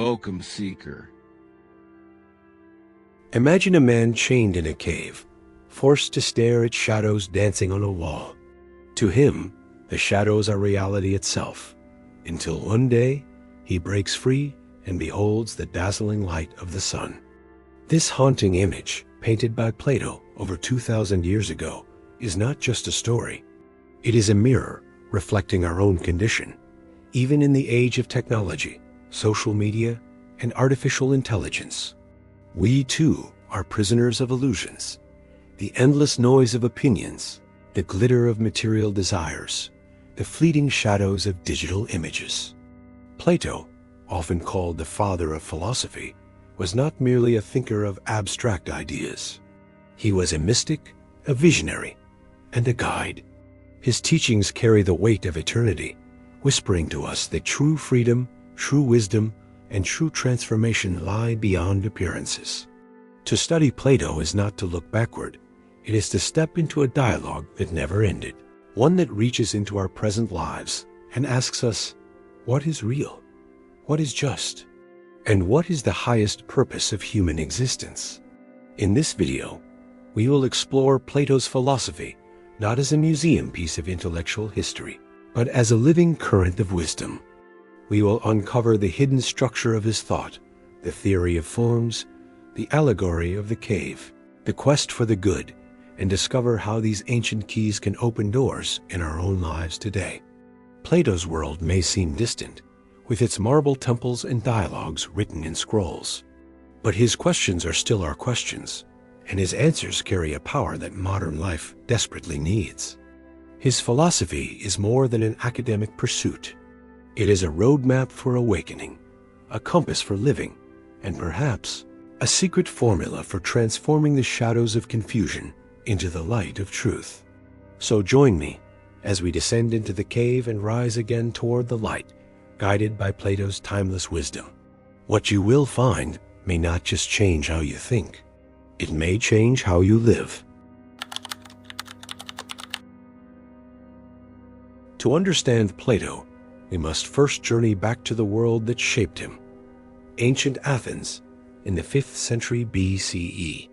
Welcome, seeker. Imagine a man chained in a cave, forced to stare at shadows dancing on a wall. To him, the shadows are reality itself, until one day he breaks free and beholds the dazzling light of the sun. This haunting image, painted by Plato over 2,000 years ago, is not just a story. It is a mirror reflecting our own condition, even in the age of technology, social media, and artificial intelligence. We, too, are prisoners of illusions, the endless noise of opinions, the glitter of material desires, the fleeting shadows of digital images. Plato, often called the father of philosophy, was not merely a thinker of abstract ideas. He was a mystic, a visionary, and a guide. His teachings carry the weight of eternity, whispering to us that true freedom, true wisdom, and true transformation lie beyond appearances. To study Plato is not to look backward. It is to step into a dialogue that never ended, one that reaches into our present lives and asks us, what is real? What is just? And what is the highest purpose of human existence? In this video, we will explore Plato's philosophy not as a museum piece of intellectual history, but as a living current of wisdom. We will uncover the hidden structure of his thought, the theory of forms, the allegory of the cave, the quest for the good, and discover how these ancient keys can open doors in our own lives today. Plato's world may seem distant, with its marble temples and dialogues written in scrolls. But his questions are still our questions, and his answers carry a power that modern life desperately needs. His philosophy is more than an academic pursuit. It is a roadmap for awakening, a compass for living, and perhaps a secret formula for transforming the shadows of confusion into the light of truth. So join me as we descend into the cave and rise again toward the light, guided by Plato's timeless wisdom. What you will find may not just change how you think, it may change how you live. To understand Plato, we must first journey back to the world that shaped him, ancient Athens in the 5th century BCE.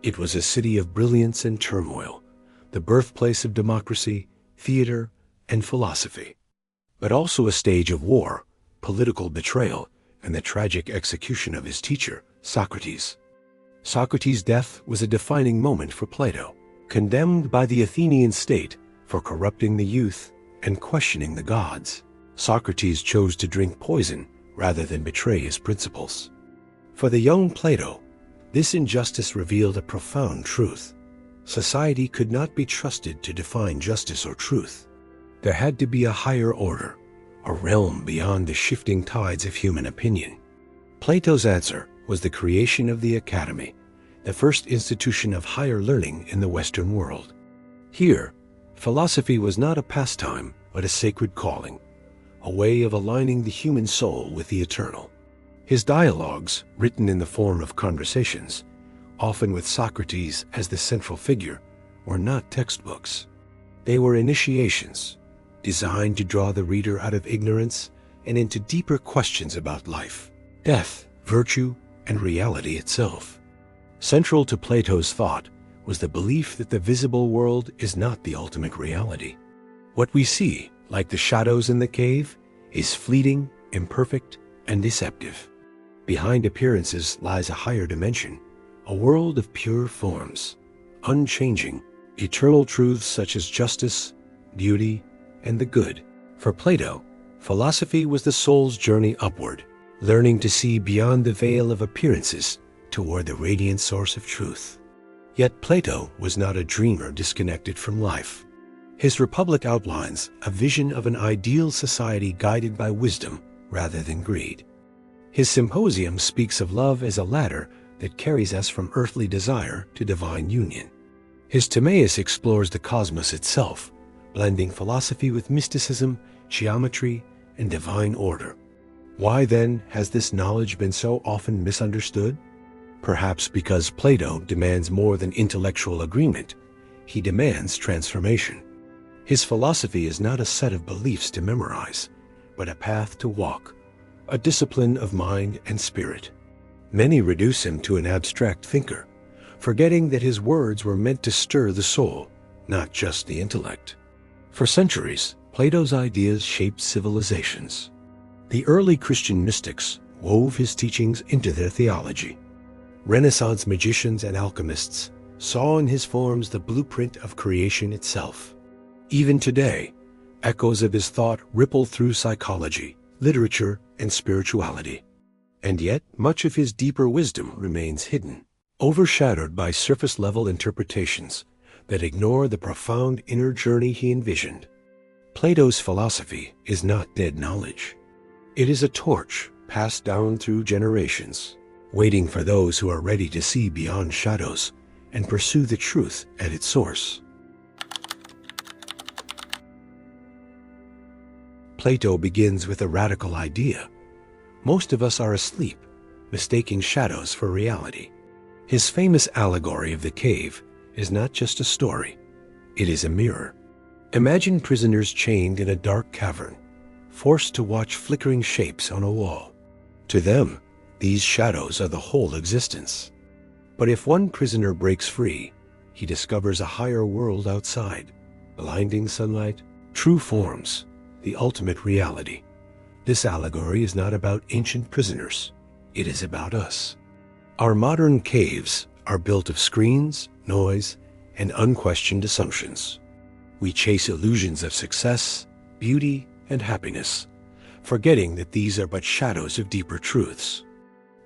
It was a city of brilliance and turmoil, the birthplace of democracy, theater, and philosophy, but also a stage of war, political betrayal, and the tragic execution of his teacher, Socrates. Socrates' death was a defining moment for Plato. Condemned by the Athenian state for corrupting the youth and questioning the gods, Socrates chose to drink poison rather than betray his principles. For the young Plato, this injustice revealed a profound truth. Society could not be trusted to define justice or truth. There had to be a higher order, a realm beyond the shifting tides of human opinion. Plato's answer was the creation of the Academy, the first institution of higher learning in the Western world. Here, philosophy was not a pastime, but a sacred calling, a way of aligning the human soul with the eternal. His dialogues, written in the form of conversations, often with Socrates as the central figure, were not textbooks. They were initiations, designed to draw the reader out of ignorance and into deeper questions about life, death, virtue, and reality itself. Central to Plato's thought was the belief that the visible world is not the ultimate reality. What we see, like the shadows in the cave, is fleeting, imperfect, and deceptive. Behind appearances lies a higher dimension, a world of pure forms, unchanging, eternal truths such as justice, beauty, and the good. For Plato, philosophy was the soul's journey upward, learning to see beyond the veil of appearances toward the radiant source of truth. Yet Plato was not a dreamer disconnected from life. His Republic outlines a vision of an ideal society guided by wisdom rather than greed. His Symposium speaks of love as a ladder that carries us from earthly desire to divine union. His Timaeus explores the cosmos itself, blending philosophy with mysticism, geometry, and divine order. Why then has this knowledge been so often misunderstood? Perhaps because Plato demands more than intellectual agreement. He demands transformation. His philosophy is not a set of beliefs to memorize, but a path to walk, a discipline of mind and spirit. Many reduce him to an abstract thinker, forgetting that his words were meant to stir the soul, not just the intellect. For centuries, Plato's ideas shaped civilizations. The early Christian mystics wove his teachings into their theology. Renaissance magicians and alchemists saw in his forms the blueprint of creation itself. Even today, echoes of his thought ripple through psychology, literature, and spirituality. And yet, much of his deeper wisdom remains hidden, overshadowed by surface-level interpretations that ignore the profound inner journey he envisioned. Plato's philosophy is not dead knowledge. It is a torch passed down through generations, waiting for those who are ready to see beyond shadows and pursue the truth at its source. Plato begins with a radical idea. Most of us are asleep, mistaking shadows for reality. His famous allegory of the cave is not just a story, it is a mirror. Imagine prisoners chained in a dark cavern, forced to watch flickering shapes on a wall. To them, these shadows are the whole existence. But if one prisoner breaks free, he discovers a higher world outside, blinding sunlight, true forms, the ultimate reality. This allegory is not about ancient prisoners. It is about us. Our modern caves are built of screens, noise, and unquestioned assumptions. We chase illusions of success, beauty, and happiness, forgetting that these are but shadows of deeper truths.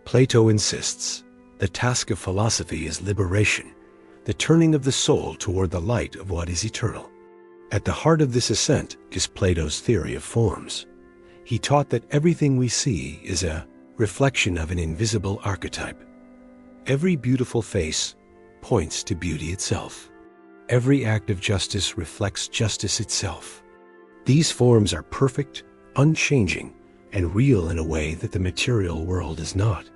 Plato insists the task of philosophy is liberation, the turning of the soul toward the light of what is eternal. At the heart of this ascent is Plato's theory of forms. He taught that everything we see is a reflection of an invisible archetype. Every beautiful face points to beauty itself. Every act of justice reflects justice itself. These forms are perfect, unchanging, and real in a way that the material world is not.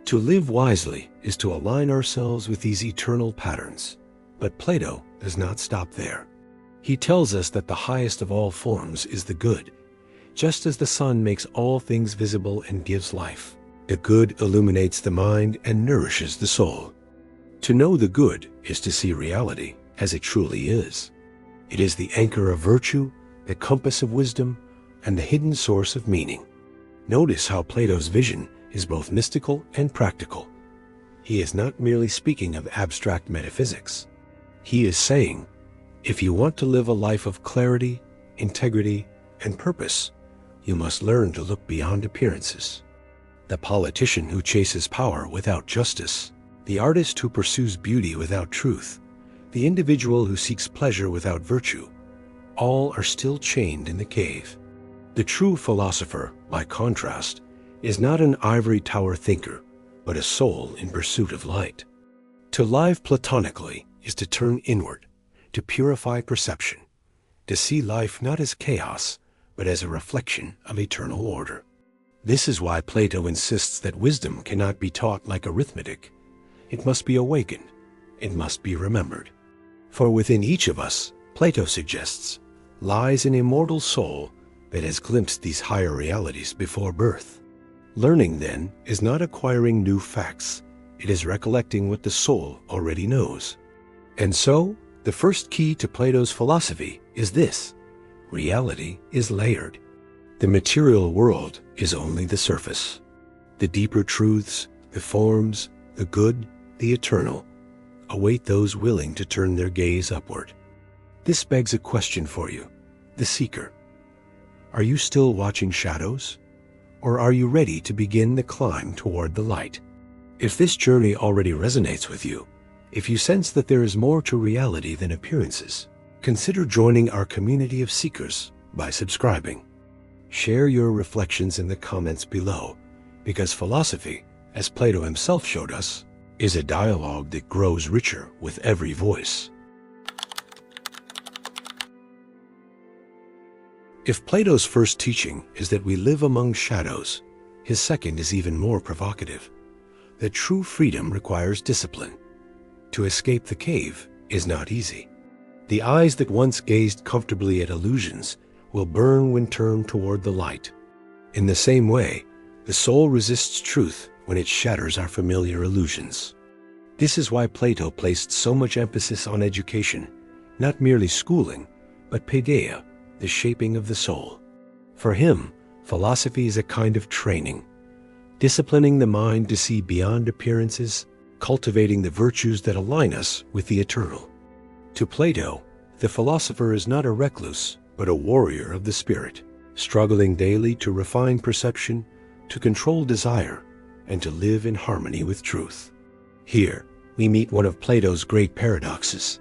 To live wisely is to align ourselves with these eternal patterns. But Plato does not stop there. He tells us that the highest of all forms is the good. Just as the sun makes all things visible and gives life, the good illuminates the mind and nourishes the soul. To know the good is to see reality as it truly is. It is the anchor of virtue, the compass of wisdom, and the hidden source of meaning. Notice how Plato's vision is both mystical and practical. He is not merely speaking of abstract metaphysics. He is saying, if you want to live a life of clarity, integrity, and purpose, you must learn to look beyond appearances. The politician who chases power without justice, the artist who pursues beauty without truth, the individual who seeks pleasure without virtue, all are still chained in the cave. The true philosopher, by contrast, is not an ivory tower thinker, but a soul in pursuit of light. To live platonically is to turn inward, to purify perception, to see life not as chaos, but as a reflection of eternal order. This is why Plato insists that wisdom cannot be taught like arithmetic. It must be awakened. It must be remembered. For within each of us, Plato suggests, lies an immortal soul that has glimpsed these higher realities before birth. Learning, then, is not acquiring new facts. It is recollecting what the soul already knows. And so, the first key to Plato's philosophy is this: reality is layered. The material world is only the surface. The deeper truths, the forms, the good, the eternal, await those willing to turn their gaze upward. This begs a question for you, the seeker. Are you still watching shadows? Or are you ready to begin the climb toward the light? If this journey already resonates with you, if you sense that there is more to reality than appearances, consider joining our community of seekers by subscribing. Share your reflections in the comments below, because philosophy, as Plato himself showed us, is a dialogue that grows richer with every voice. If Plato's first teaching is that we live among shadows, his second is even more provocative. That true freedom requires discipline. To escape the cave is not easy. The eyes that once gazed comfortably at illusions will burn when turned toward the light. In the same way, The soul resists truth when it shatters our familiar illusions. This is why Plato placed so much emphasis on education, not merely schooling, but paideia, the shaping of the soul. For him, philosophy is a kind of training, disciplining the mind to see beyond appearances, cultivating the virtues that align us with the eternal. To Plato, the philosopher is not a recluse, but a warrior of the spirit, struggling daily to refine perception, to control desire, and to live in harmony with truth. Here, we meet one of Plato's great paradoxes.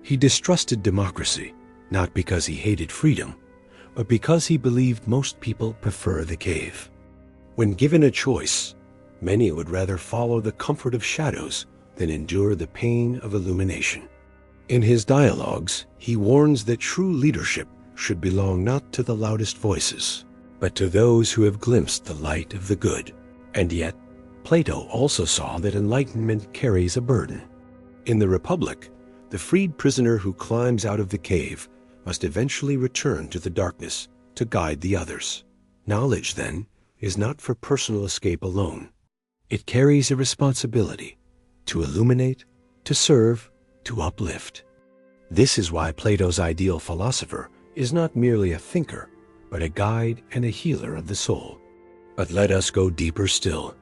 He distrusted democracy, not because he hated freedom, but because he believed most people prefer the cave. When given a choice, many would rather follow the comfort of shadows than endure the pain of illumination. In his dialogues, he warns that true leadership should belong not to the loudest voices, but to those who have glimpsed the light of the good. And yet, Plato also saw that enlightenment carries a burden. In the Republic, the freed prisoner who climbs out of the cave must eventually return to the darkness to guide the others. Knowledge, then, is not for personal escape alone. It carries a responsibility to illuminate, to serve, to uplift. This is why Plato's ideal philosopher is not merely a thinker, but a guide and a healer of the soul. But let us go deeper still.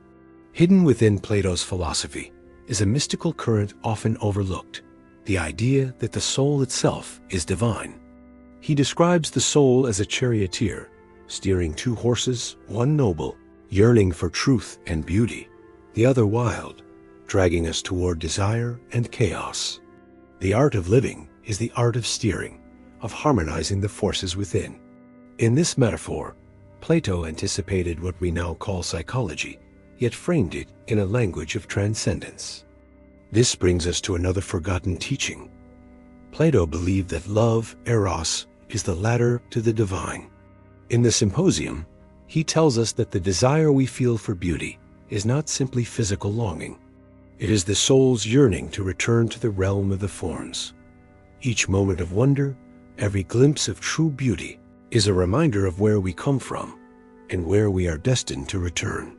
Hidden within Plato's philosophy is a mystical current often overlooked, the idea that the soul itself is divine. He describes the soul as a charioteer, steering two horses, one noble, yearning for truth and beauty, the other wild, dragging us toward desire and chaos. The art of living is the art of steering, of harmonizing the forces within. In this metaphor, Plato anticipated what we now call psychology, yet framed it in a language of transcendence. This brings us to another forgotten teaching. Plato believed that love, eros, is the ladder to the divine. In the Symposium, he tells us that the desire we feel for beauty is not simply physical longing. It is the soul's yearning to return to the realm of the forms. Each moment of wonder, every glimpse of true beauty, is a reminder of where we come from and where we are destined to return.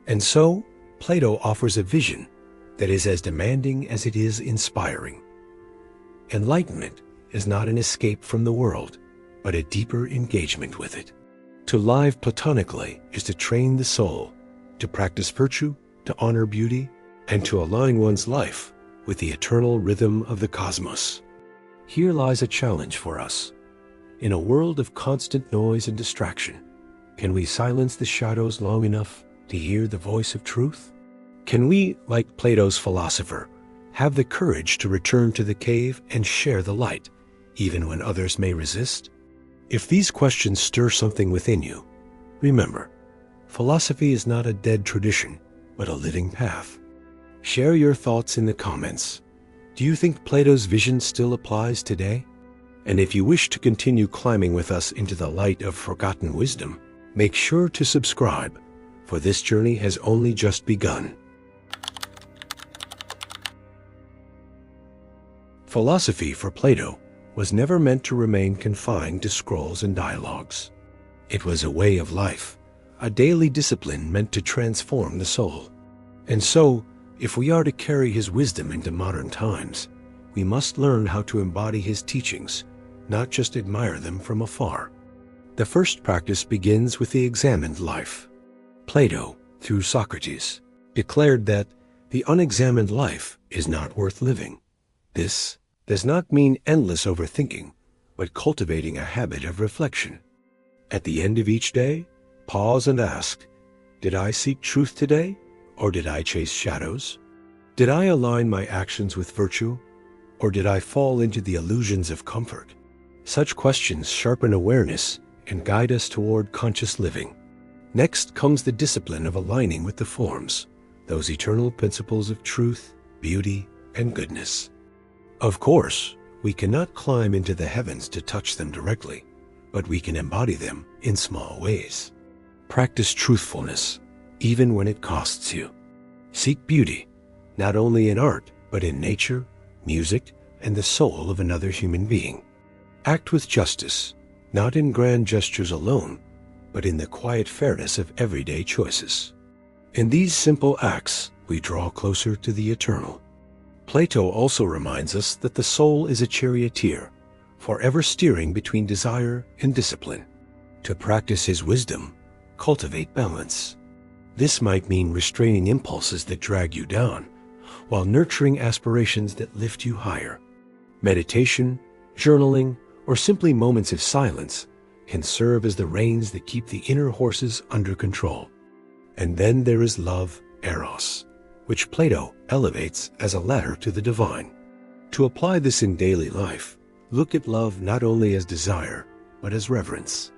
And so, Plato offers a vision that is as demanding as it is inspiring. Enlightenment is not an escape from the world, but a deeper engagement with it. To live platonically is to train the soul, to practice virtue, to honor beauty, and to align one's life with the eternal rhythm of the cosmos. Here lies a challenge for us. In a world of constant noise and distraction, can we silence the shadows long enough to hear the voice of truth? Can we, like Plato's philosopher, have the courage to return to the cave and share the light, even when others may resist? If these questions stir something within you, remember, philosophy is not a dead tradition, but a living path. Share your thoughts in the comments. Do you think Plato's vision still applies today? And if you wish to continue climbing with us into the light of forgotten wisdom, make sure to subscribe, for this journey has only just begun. Philosophy for Plato was never meant to remain confined to scrolls and dialogues. It was a way of life, a daily discipline meant to transform the soul. And so, if we are to carry his wisdom into modern times, we must learn how to embody his teachings, not just admire them from afar. The first practice begins with the examined life. Plato, through Socrates, declared that the unexamined life is not worth living. This does not mean endless overthinking, but cultivating a habit of reflection. At the end of each day, pause and ask, did I seek truth today, or did I chase shadows? Did I align my actions with virtue, or did I fall into the illusions of comfort? Such questions sharpen awareness and guide us toward conscious living. Next comes the discipline of aligning with the forms, those eternal principles of truth, beauty, and goodness. Of course, we cannot climb into the heavens to touch them directly, but we can embody them in small ways. Practice truthfulness, even when it costs you. Seek beauty, not only in art, but in nature, music, and the soul of another human being. Act with justice, not in grand gestures alone, but in the quiet fairness of everyday choices. In these simple acts, we draw closer to the eternal. Plato also reminds us that the soul is a charioteer, forever steering between desire and discipline. To practice his wisdom, cultivate balance. This might mean restraining impulses that drag you down, while nurturing aspirations that lift you higher. Meditation, journaling, or simply moments of silence can serve as the reins that keep the inner horses under control. And then there is love, eros, which Plato elevates as a ladder to the divine. To apply this in daily life, look at love not only as desire, but as reverence.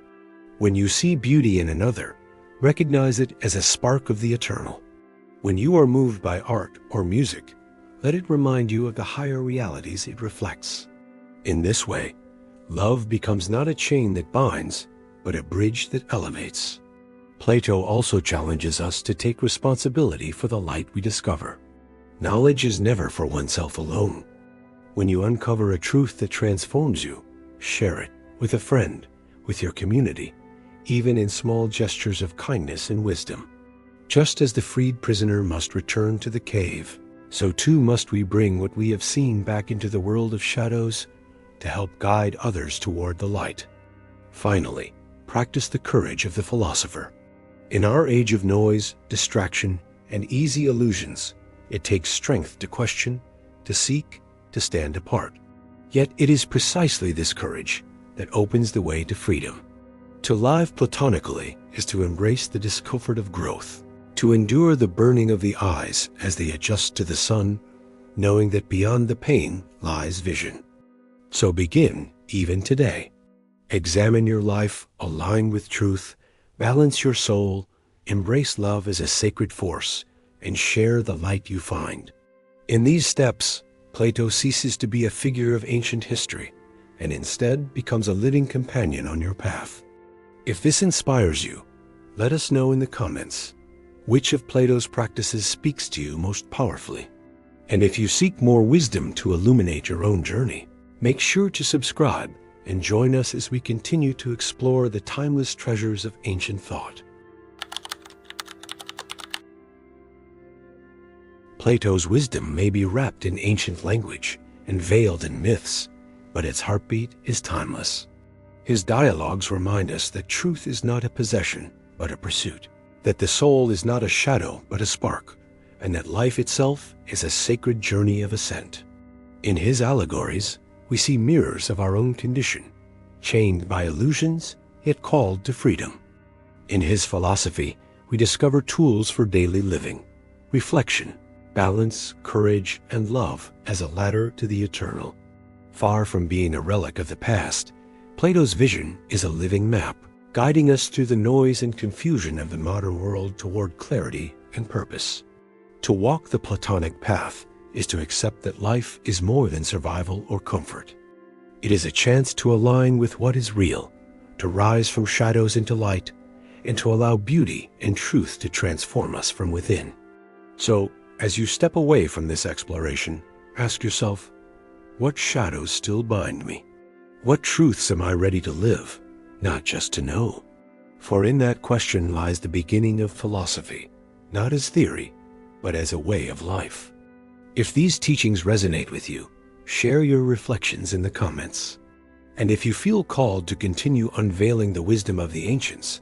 When you see beauty in another, recognize it as a spark of the eternal. When you are moved by art or music, let it remind you of the higher realities it reflects. In this way, love becomes not a chain that binds, but a bridge that elevates. Plato also challenges us to take responsibility for the light we discover. Knowledge is never for oneself alone. When you uncover a truth that transforms you, share it with a friend, with your community, even in small gestures of kindness and wisdom. Just as the freed prisoner must return to the cave, so too must we bring what we have seen back into the world of shadows to help guide others toward the light. Finally, practice the courage of the philosopher. In our age of noise, distraction, and easy illusions, it takes strength to question, to seek, to stand apart. Yet it is precisely this courage that opens the way to freedom. To live platonically is to embrace the discomfort of growth, to endure the burning of the eyes as they adjust to the sun, knowing that beyond the pain lies vision. So begin even today. Examine your life, align with truth, balance your soul, embrace love as a sacred force, and share the light you find. In these steps, Plato ceases to be a figure of ancient history and instead becomes a living companion on your path. If this inspires you, let us know in the comments which of Plato's practices speaks to you most powerfully. And if you seek more wisdom to illuminate your own journey, make sure to subscribe and join us as we continue to explore the timeless treasures of ancient thought. Plato's wisdom may be wrapped in ancient language and veiled in myths, but its heartbeat is timeless. His dialogues remind us that truth is not a possession, but a pursuit, that the soul is not a shadow, but a spark, and that life itself is a sacred journey of ascent. In his allegories, we see mirrors of our own condition, chained by illusions, yet called to freedom. In his philosophy, we discover tools for daily living, reflection, balance, courage, and love as a ladder to the eternal. Far from being a relic of the past, Plato's vision is a living map, guiding us through the noise and confusion of the modern world toward clarity and purpose. To walk the Platonic path is to accept that life is more than survival or comfort. It is a chance to align with what is real, to rise from shadows into light, and to allow beauty and truth to transform us from within. So, as you step away from this exploration, ask yourself, what shadows still bind me? What truths am I ready to live, not just to know? For in that question lies the beginning of philosophy, not as theory, but as a way of life. If these teachings resonate with you, share your reflections in the comments. And if you feel called to continue unveiling the wisdom of the ancients,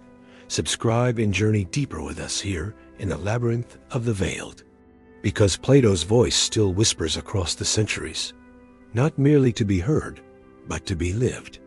subscribe and journey deeper with us here in the Labyrinth of the Veiled. Because Plato's voice still whispers across the centuries, not merely to be heard, but to be lived.